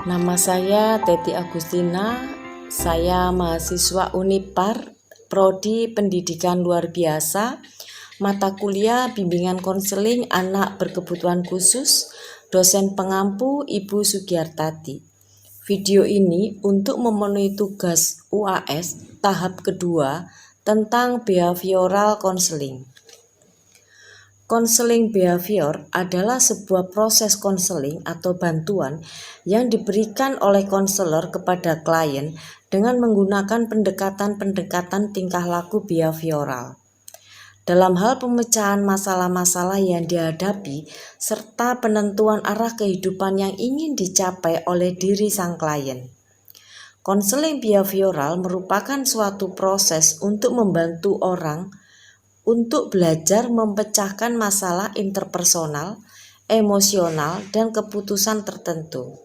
Nama saya Teti Agustina, saya mahasiswa Unipar, Prodi Pendidikan Luar Biasa, mata kuliah Bimbingan Konseling Anak Berkebutuhan Khusus, dosen pengampu Ibu Sugiyartati. Video ini untuk memenuhi tugas UAS tahap kedua tentang behavioral counseling. Konseling behavior adalah sebuah proses konseling atau bantuan yang diberikan oleh konselor kepada klien dengan menggunakan pendekatan-pendekatan tingkah laku behavioral. Dalam hal pemecahan masalah-masalah yang dihadapi serta penentuan arah kehidupan yang ingin dicapai oleh diri sang klien. Konseling behavioral merupakan suatu proses untuk membantu orang untuk belajar memecahkan masalah interpersonal, emosional, dan keputusan tertentu.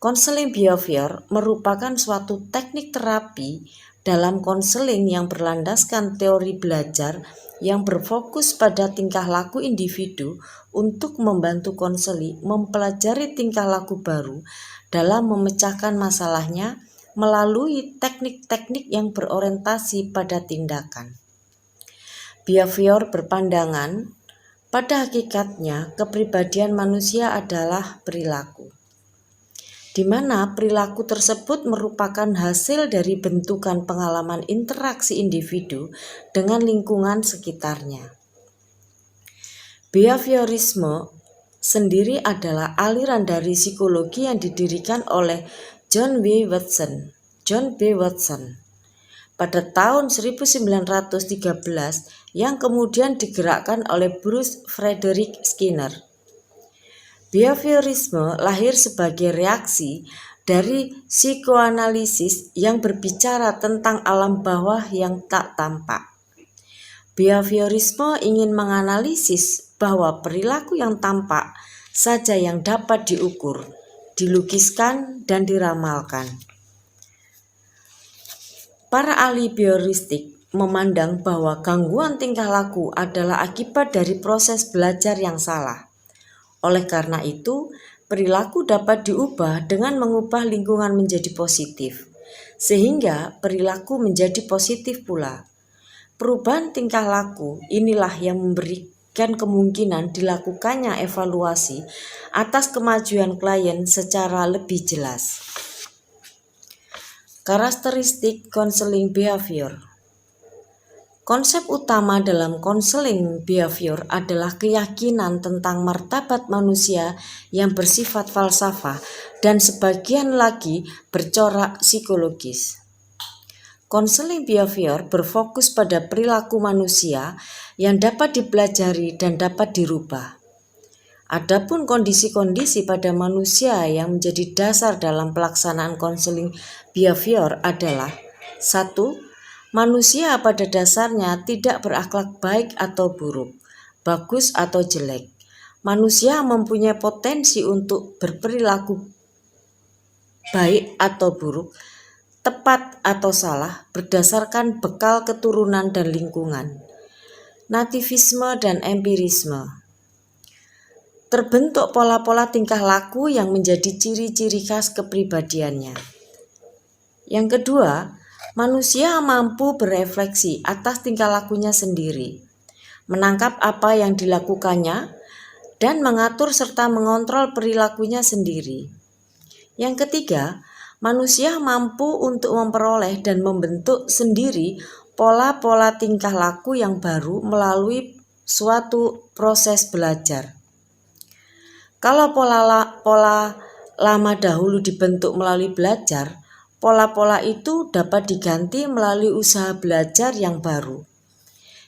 Konseling behavior merupakan suatu teknik terapi dalam konseling yang berlandaskan teori belajar yang berfokus pada tingkah laku individu untuk membantu konseli mempelajari tingkah laku baru dalam memecahkan masalahnya melalui teknik-teknik yang berorientasi pada tindakan. Behavior berpandangan, pada hakikatnya kepribadian manusia adalah perilaku, di mana perilaku tersebut merupakan hasil dari bentukan pengalaman interaksi individu dengan lingkungan sekitarnya. Behaviorisme sendiri adalah aliran dari psikologi yang didirikan oleh John B. Watson pada tahun 1913 yang kemudian digerakkan oleh Bruce Frederick Skinner. Behaviorisme lahir sebagai reaksi dari psikoanalisis yang berbicara tentang alam bawah yang tak tampak. Behaviorisme ingin menganalisis bahwa perilaku yang tampak saja yang dapat diukur, dilukiskan, dan diramalkan. Para ahli behavioristik memandang bahwa gangguan tingkah laku adalah akibat dari proses belajar yang salah. Oleh karena itu, perilaku dapat diubah dengan mengubah lingkungan menjadi positif, sehingga perilaku menjadi positif pula. Perubahan tingkah laku inilah yang memberikan kemungkinan dilakukannya evaluasi atas kemajuan klien secara lebih jelas. Karakteristik konseling behavior. Konsep utama dalam konseling behavior adalah keyakinan tentang martabat manusia yang bersifat falsafah dan sebagian lagi bercorak psikologis. Konseling behavior berfokus pada perilaku manusia yang dapat dipelajari dan dapat dirubah. Adapun kondisi-kondisi pada manusia yang menjadi dasar dalam pelaksanaan konseling behavior adalah 1. Manusia pada dasarnya tidak berakhlak baik atau buruk, bagus atau jelek. Manusia mempunyai potensi untuk berperilaku baik atau buruk, tepat atau salah berdasarkan bekal keturunan dan lingkungan. Nativisme dan empirisme. Terbentuk pola-pola tingkah laku yang menjadi ciri-ciri khas kepribadiannya. Yang kedua, manusia mampu berefleksi atas tingkah lakunya sendiri, menangkap apa yang dilakukannya, dan mengatur serta mengontrol perilakunya sendiri. Yang ketiga, manusia mampu untuk memperoleh dan membentuk sendiri pola-pola tingkah laku yang baru melalui suatu proses belajar. Kalau pola lama dahulu dibentuk melalui belajar, pola-pola itu dapat diganti melalui usaha belajar yang baru.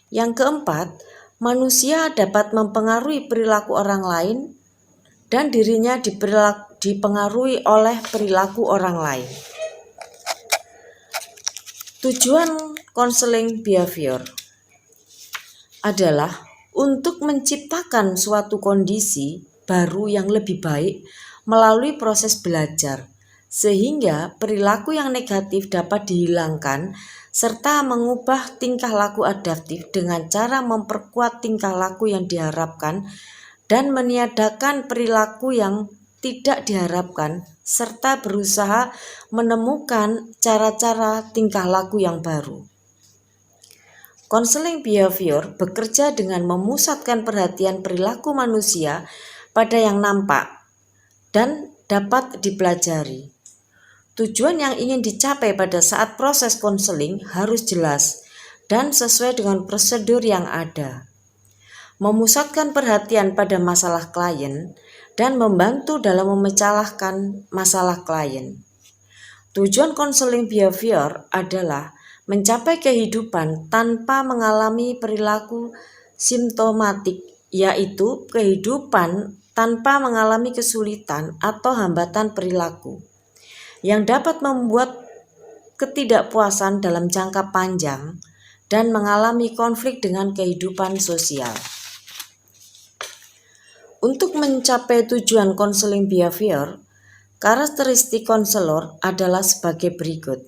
Yang keempat, manusia dapat mempengaruhi perilaku orang lain dan dirinya dipengaruhi oleh perilaku orang lain. Tujuan konseling behavior adalah untuk menciptakan suatu kondisi baru yang lebih baik melalui proses belajar, sehingga perilaku yang negatif dapat dihilangkan serta mengubah tingkah laku adaptif dengan cara memperkuat tingkah laku yang diharapkan dan meniadakan perilaku yang tidak diharapkan serta berusaha menemukan cara-cara tingkah laku yang baru. Konseling behavior bekerja dengan memusatkan perhatian perilaku manusia pada yang nampak dan dapat dipelajari. Tujuan yang ingin dicapai pada saat proses konseling harus jelas dan sesuai dengan prosedur yang ada. Memusatkan perhatian pada masalah klien dan membantu dalam memecahkan masalah klien. Tujuan konseling behavior adalah mencapai kehidupan tanpa mengalami perilaku simptomatik, yaitu kehidupan tanpa mengalami kesulitan atau hambatan perilaku yang dapat membuat ketidakpuasan dalam jangka panjang dan mengalami konflik dengan kehidupan sosial. Untuk mencapai tujuan konseling behavior, karakteristik konselor adalah sebagai berikut.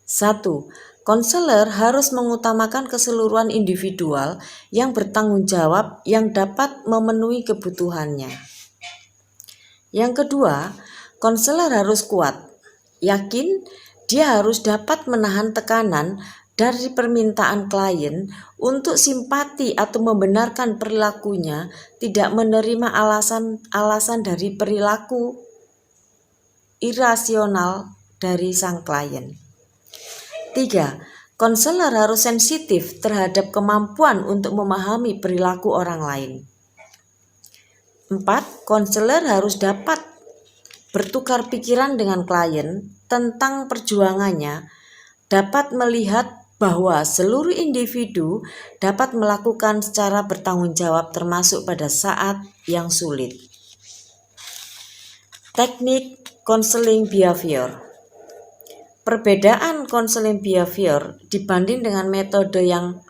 1. Konselor harus mengutamakan keseluruhan individual yang bertanggung jawab yang dapat memenuhi kebutuhannya. Yang kedua, konselor harus kuat, yakin dia harus dapat menahan tekanan dari permintaan klien untuk simpati atau membenarkan perilakunya, tidak menerima alasan dari perilaku irasional dari sang klien. 3. Konselor harus sensitif terhadap kemampuan untuk memahami perilaku orang lain. 4. Konselor harus dapat bertukar pikiran dengan klien tentang perjuangannya, dapat melihat bahwa seluruh individu dapat melakukan secara bertanggung jawab termasuk pada saat yang sulit. Teknik konseling behavior. Perbedaan konseling behavior dibanding dengan metode yang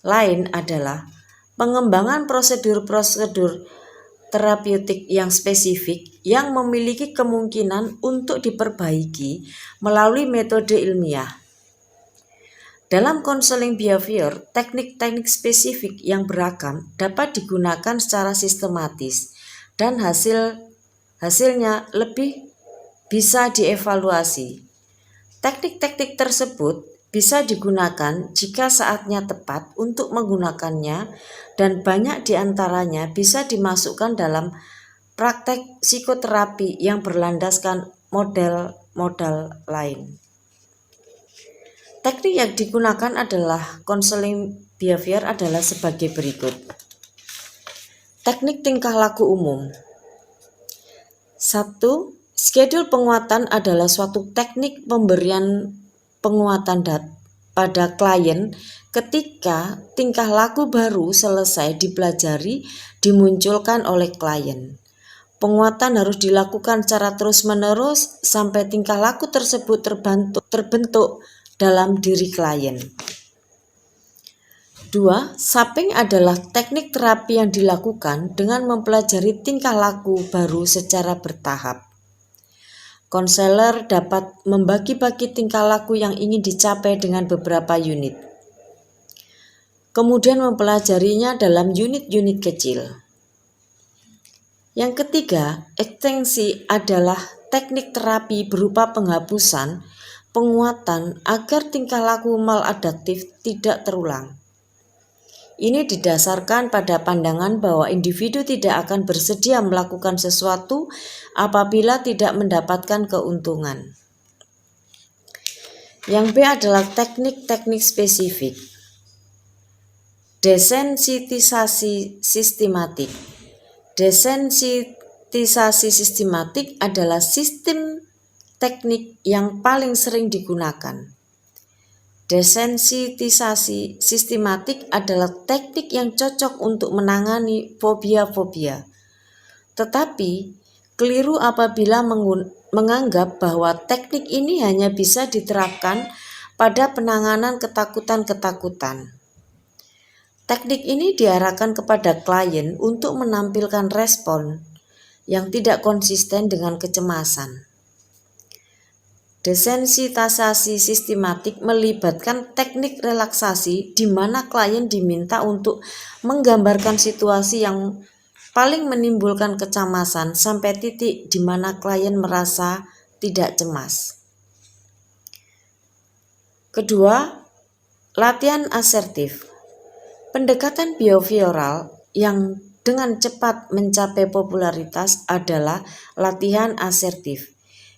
lain adalah pengembangan prosedur-prosedur terapeutik yang spesifik yang memiliki kemungkinan untuk diperbaiki melalui metode ilmiah. Dalam konseling behavior, teknik-teknik spesifik yang beragam dapat digunakan secara sistematis dan hasilnya lebih bisa dievaluasi. Teknik-teknik tersebut bisa digunakan jika saatnya tepat untuk menggunakannya, dan banyak di antaranya bisa dimasukkan dalam praktek psikoterapi yang berlandaskan model-model lain. Teknik yang digunakan adalah konseling behavior adalah sebagai berikut. Teknik tingkah laku umum. 1. Schedule penguatan adalah suatu teknik pemberian penguatan pada klien ketika tingkah laku baru selesai dipelajari dimunculkan oleh klien. Penguatan harus dilakukan secara terus-menerus sampai tingkah laku tersebut terbentuk dalam diri klien. 2. Shaping adalah teknik terapi yang dilakukan dengan mempelajari tingkah laku baru secara bertahap. Konselor dapat membagi-bagi tingkah laku yang ingin dicapai dengan beberapa unit, kemudian mempelajarinya dalam unit-unit kecil. Yang ketiga, ekstensi adalah teknik terapi berupa penghapusan, penguatan agar tingkah laku maladaptif tidak terulang. Ini didasarkan pada pandangan bahwa individu tidak akan bersedia melakukan sesuatu apabila tidak mendapatkan keuntungan. Yang B adalah teknik-teknik spesifik. Desensitisasi sistematik. Desensitisasi sistematik adalah sistem teknik yang paling sering digunakan. Desensitisasi sistematik adalah teknik yang cocok untuk menangani fobia-fobia. Tetapi, keliru apabila menganggap bahwa teknik ini hanya bisa diterapkan pada penanganan ketakutan-ketakutan. Teknik ini diarahkan kepada klien untuk menampilkan respon yang tidak konsisten dengan kecemasan. Desensitisasi sistematik melibatkan teknik relaksasi di mana klien diminta untuk menggambarkan situasi yang paling menimbulkan kecemasan sampai titik di mana klien merasa tidak cemas. Kedua, latihan asertif. Pendekatan behavioral yang dengan cepat mencapai popularitas adalah latihan asertif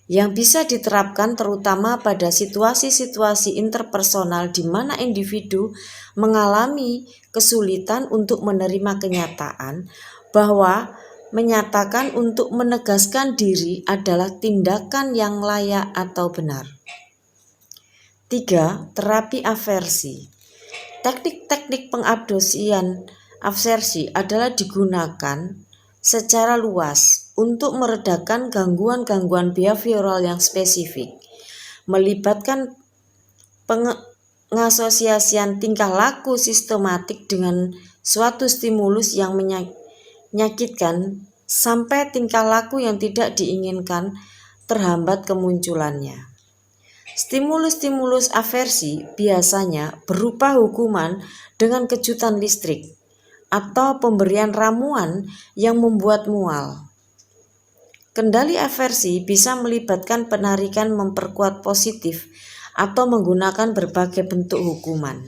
yang bisa diterapkan terutama pada situasi-situasi interpersonal di mana individu mengalami kesulitan untuk menerima kenyataan bahwa menyatakan untuk menegaskan diri adalah tindakan yang layak atau benar. 3. Terapi aversi. Teknik-teknik pengabdosian aversi adalah digunakan secara luas untuk meredakan gangguan-gangguan behavioral yang spesifik, melibatkan pengasosiasian tingkah laku sistematik dengan suatu stimulus yang menyakitkan sampai tingkah laku yang tidak diinginkan terhambat kemunculannya. Stimulus-stimulus aversi biasanya berupa hukuman dengan kejutan listrik atau pemberian ramuan yang membuat mual. Kendali aversi bisa melibatkan penarikan memperkuat positif atau menggunakan berbagai bentuk hukuman.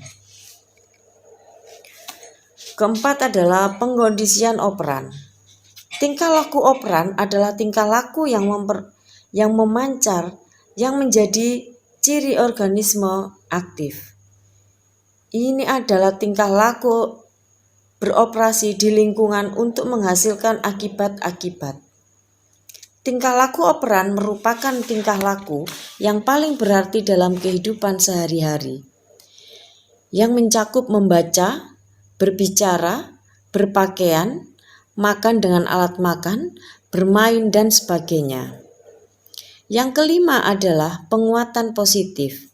Keempat adalah pengkondisian operan. Tingkah laku operan adalah tingkah laku yang memancar yang menjadi ciri organisme aktif. Ini adalah tingkah laku beroperasi di lingkungan untuk menghasilkan akibat-akibat. Tingkah laku operan merupakan tingkah laku yang paling berarti dalam kehidupan sehari-hari, yang mencakup membaca, berbicara, berpakaian, makan dengan alat makan, bermain, dan sebagainya. Yang kelima adalah penguatan positif.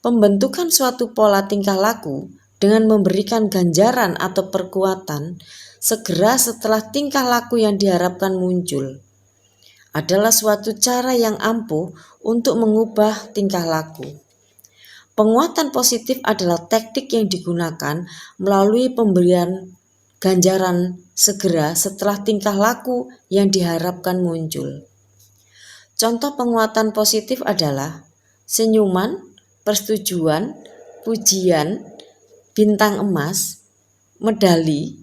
Pembentukan suatu pola tingkah laku dengan memberikan ganjaran atau perkuatan segera setelah tingkah laku yang diharapkan muncul adalah suatu cara yang ampuh untuk mengubah tingkah laku. Penguatan positif adalah teknik yang digunakan melalui pemberian ganjaran segera setelah tingkah laku yang diharapkan muncul. Contoh penguatan positif adalah senyuman, persetujuan, pujian, bintang emas, medali,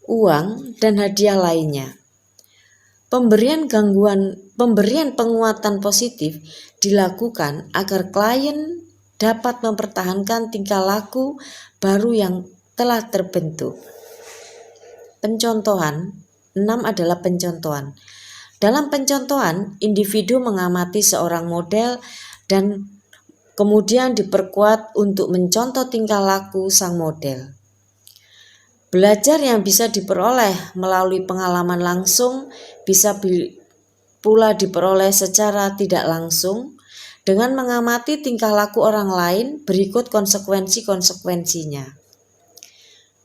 uang, dan hadiah lainnya. Pemberian penguatan positif dilakukan agar klien dapat mempertahankan tingkah laku baru yang telah terbentuk. Pencontohan 6 adalah pencontohan. Dalam pencontohan, individu mengamati seorang model dan kemudian diperkuat untuk mencontoh tingkah laku sang model. Belajar yang bisa diperoleh melalui pengalaman langsung bisa pula diperoleh secara tidak langsung dengan mengamati tingkah laku orang lain berikut konsekuensi-konsekuensinya.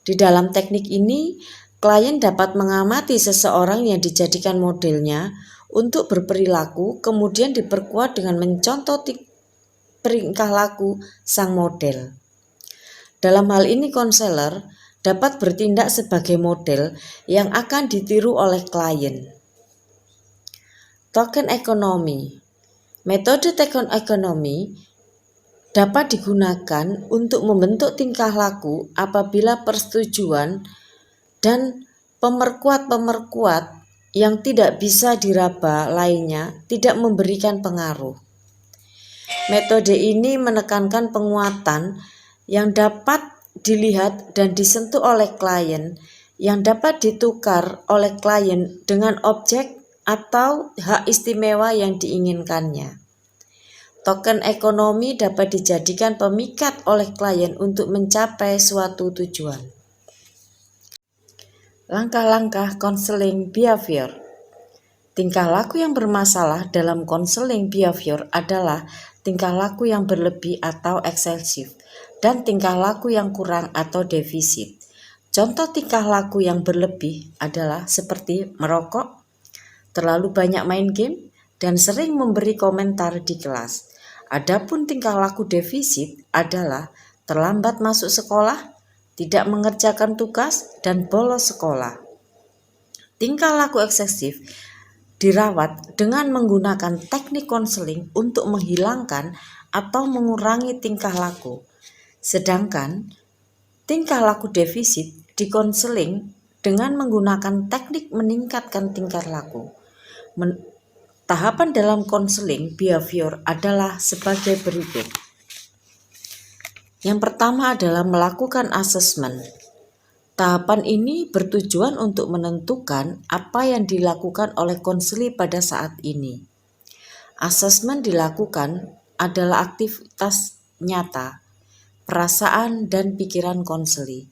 Di dalam teknik ini, klien dapat mengamati seseorang yang dijadikan modelnya untuk berperilaku, kemudian diperkuat dengan mencontoh tingkah laku sang model. Dalam hal ini, konselor dapat bertindak sebagai model yang akan ditiru oleh klien. Token ekonomi. Metode token ekonomi dapat digunakan untuk membentuk tingkah laku apabila persetujuan dan pemerkuat-pemerkuat yang tidak bisa diraba lainnya tidak memberikan pengaruh. Metode ini menekankan penguatan yang dapat dilihat dan disentuh oleh klien, yang dapat ditukar oleh klien dengan objek atau hak istimewa yang diinginkannya. Token ekonomi dapat dijadikan pemikat oleh klien untuk mencapai suatu tujuan. Langkah-langkah konseling behavior. Tingkah laku yang bermasalah dalam konseling behavior adalah tingkah laku yang berlebih atau eksesif dan tingkah laku yang kurang atau defisit. Contoh tingkah laku yang berlebih adalah seperti merokok, terlalu banyak main game, dan sering memberi komentar di kelas. Adapun tingkah laku defisit adalah terlambat masuk sekolah, tidak mengerjakan tugas, dan bolos sekolah. Tingkah laku eksesif dirawat dengan menggunakan teknik konseling untuk menghilangkan atau mengurangi tingkah laku. Sedangkan tingkah laku defisit dikonseling dengan menggunakan teknik meningkatkan tingkah laku. Tahapan dalam konseling behavior adalah sebagai berikut. Yang pertama adalah melakukan asesmen. Tahapan ini bertujuan untuk menentukan apa yang dilakukan oleh konseli pada saat ini. Asesmen dilakukan adalah aktivitas nyata, perasaan dan pikiran konseli.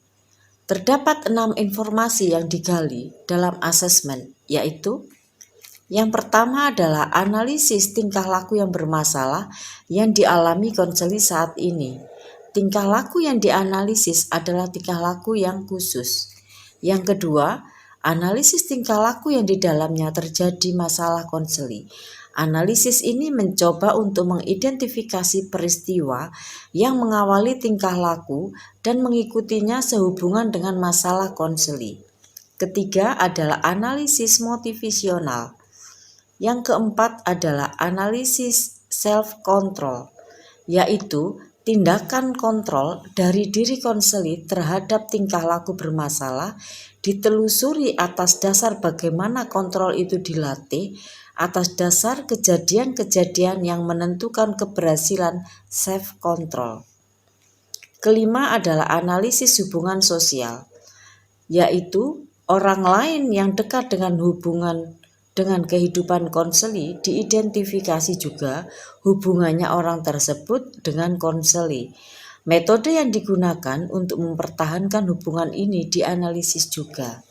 Terdapat 6 informasi yang digali dalam asesmen, yaitu yang pertama adalah analisis tingkah laku yang bermasalah yang dialami konseli saat ini. Tingkah laku yang dianalisis adalah tingkah laku yang khusus. Yang kedua, analisis tingkah laku yang di dalamnya terjadi masalah konseli. Analisis ini mencoba untuk mengidentifikasi peristiwa yang mengawali tingkah laku dan mengikutinya sehubungan dengan masalah konseli. Ketiga adalah analisis motivasional. Yang keempat adalah analisis self-control, yaitu tindakan kontrol dari diri konseli terhadap tingkah laku bermasalah ditelusuri atas dasar bagaimana kontrol itu dilatih, atas dasar kejadian-kejadian yang menentukan keberhasilan self-control. Kelima adalah analisis hubungan sosial, yaitu orang lain yang dekat dengan kehidupan konseli diidentifikasi juga hubungannya orang tersebut dengan konseli. Metode yang digunakan untuk mempertahankan hubungan ini dianalisis juga.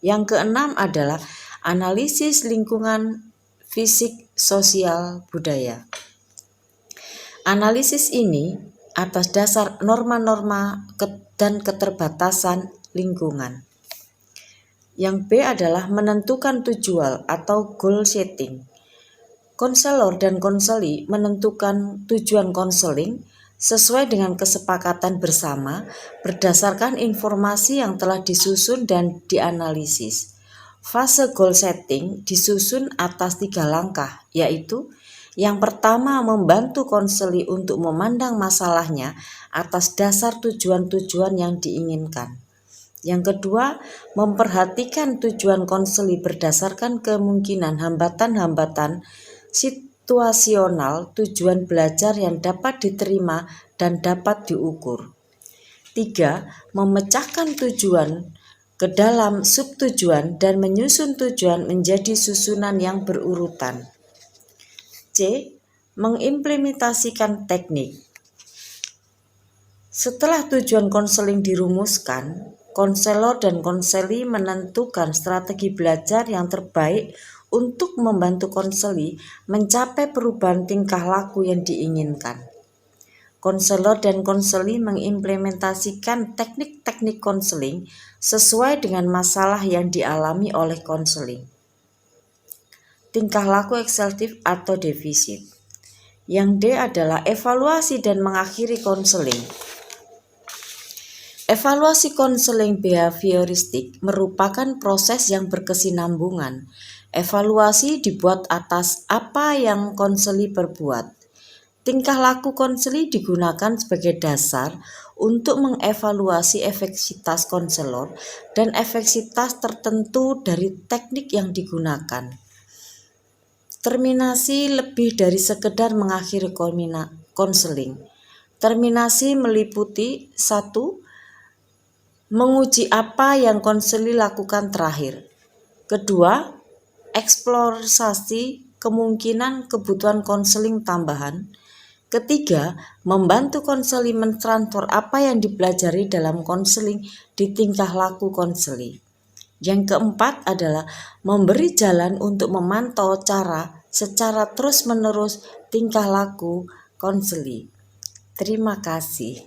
Yang keenam adalah analisis lingkungan fisik, sosial, budaya. Analisis ini atas dasar norma-norma dan keterbatasan lingkungan. Yang B adalah menentukan tujuan atau goal setting. Konselor dan konseli menentukan tujuan konseling sesuai dengan kesepakatan bersama berdasarkan informasi yang telah disusun dan dianalisis. Fase goal setting disusun atas 3 langkah, yaitu yang pertama membantu konseli untuk memandang masalahnya atas dasar tujuan-tujuan yang diinginkan. Yang kedua, memperhatikan tujuan konseli berdasarkan kemungkinan hambatan-hambatan situasional tujuan belajar yang dapat diterima dan dapat diukur. 3. Memecahkan tujuan ke dalam subtujuan dan menyusun tujuan menjadi susunan yang berurutan. C. Mengimplementasikan teknik. Setelah tujuan konseling dirumuskan, konselor dan konseli menentukan strategi belajar yang terbaik untuk membantu konseli mencapai perubahan tingkah laku yang diinginkan. Konselor dan konseli mengimplementasikan teknik-teknik konseling sesuai dengan masalah yang dialami oleh konseling. Tingkah laku eksesif atau defisit. Yang D adalah evaluasi dan mengakhiri konseling. Evaluasi konseling behavioristik merupakan proses yang berkesinambungan. Evaluasi dibuat atas apa yang konseli perbuat. Tingkah laku konseli digunakan sebagai dasar untuk mengevaluasi efektivitas konselor dan efektivitas tertentu dari teknik yang digunakan. Terminasi lebih dari sekedar mengakhiri konseling. Terminasi meliputi 1. Menguji apa yang konseli lakukan terakhir. Kedua, eksplorasi kemungkinan kebutuhan konseling tambahan. Ketiga, membantu konseli mentransfer apa yang dipelajari dalam konseling di tingkah laku konseli. Yang keempat adalah memberi jalan untuk memantau secara terus-menerus tingkah laku konseli. Terima kasih.